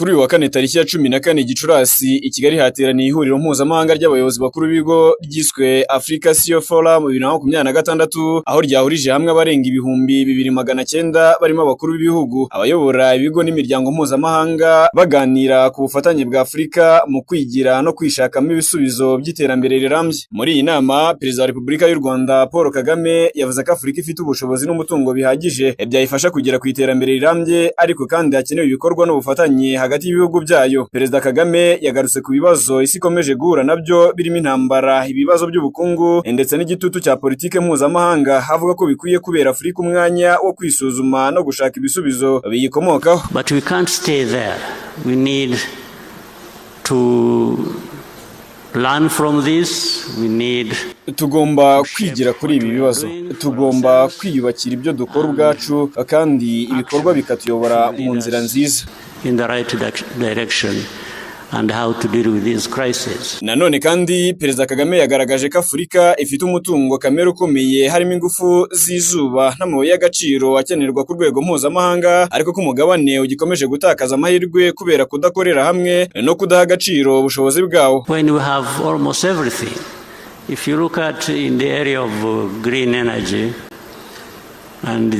Kuri uyu wa kane tariki ya 14 Gicurasi i Kigali hateraniye ihuriro mpuzamahanga ry'abayobozi bakuru b'ibigo ryiswe Africa CEO Forum 2026 aho ryahurije hamwe abarenga ibihumbi 2900 barimo abakuru b'ibihugu, abayobora ibigo n'imiryango mpuzamahanga baganira ku bufatanye bwa Afrika mu kwigira no kwishakamo ibisubizo by'iterambere rirambye. Muri iyi nama Perezida wa Repubulika y'u Rwanda Paul Kagame yavuze ko Afrika ifite ubushobozi n'umutungo bihagije byayifasha kugera ku iterambere rirambye, ariko kandi hakenewe ibikorwa n'ubufatanye hagati y'ibihugu byayo. Perezida Kagame yagarutse ku bibazo isi ikomeje guhura nabyo birimo intambara, ibibazo by'ubukungu ndetse n'igitutu cya politike mpuzamahanga, avuga ko bikwiye kubera Afrika umwanya wo kwisuzuma no gushaka ibisubizo biyikomokaho. But we can't stay there. We need to learn from this. We need tugomba kwigira kuri ibi bibazo, tugomba kwiyubakira ibyo dukora ubwacu kandi ibikorwa bikatuyobora mu nzira nziza in the right direction and how to deal with these crises. Nanone kandi Perezida Kagame yagaragaje ko Afrika ifite umutungo kamere ukomeye, harimo ingufu z'izuba n'amabuye y'agaciro akenerwa ku rwego mpuzamahanga, ariko ko umugabane ugikomeje gutakaza amahirwe kubera kudakorera hamwe no kudaha agaciro ubushobozi bwawo. When we have almost everything, if you look at in the area of green energy and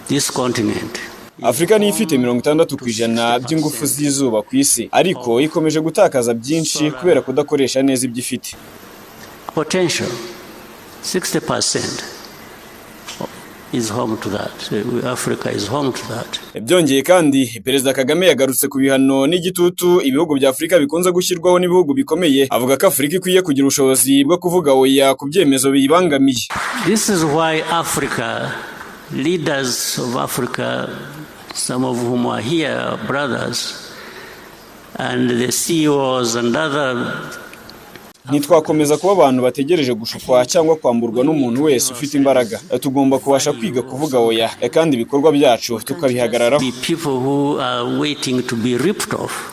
this continent, Afrika ni ifite 60% by'ingufu z'izuba ku isi, ariko ikomeje gutakaza byinshi kubera kudakoresha neza ibyo ifite. Potential 60% is home to that. Africa is home to that. Byongeye kandi Perezida Kagame yagarutse ku bihano n'igitutu ibihugu bya Afrika bikunze gushyirwaho n'ibihugu bikomeye, avuga ko Afrika ikwiye kugira ubushobozi bwo kuvuga oya ku byemezo biyibangamiye. This is why Africa, leaders of Africa, some of whom are here, brothers, and the CEOs and other. Ntitwakomeza kuba abantu bategereje gushukwa cyangwa kwamburwa n'umuntu wese ufite imbaraga. Tugomba kubasha kwiga kuvuga oya kandi ibikorwa byacu tukabihagararaho. People who are waiting to be ripped off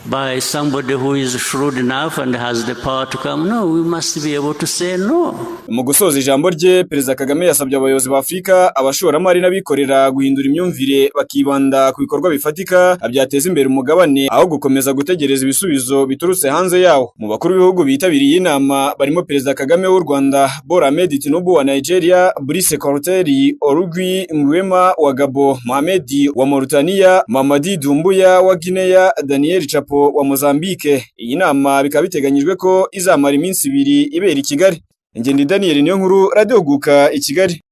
by somebody who is shrewd enough and has the power to come. No, we must be able to say no. Mu gusoza ijambo rye, Perezida Kagame yasabye abayobozi ba Afrika, abashoramari n'abikorera guhindura imyumvire bakibanda ku bikorwa bifatika byateza imbere umugabane aho gukomeza gutegereza ibisubizo biturutse hanze yawo. Mu bakuru b'ibihugu bitabiriye inama barimo Perezida Kagame w'u Rwanda, Bola Ahmed Tinubu wa Nigeria, Brice Korteri Orugwi Nguema wa Gabon, Mohamed wa Mauritania, Mamadi Doumbouya wa Guinea, Daniel Chapo wa Mozambique. Iyi nama bikaba biteganyijwe ko izamara iminsi 2 ibera i Kigali. Ndi Daniel Niyonkuru, Radio Guka i Kigali.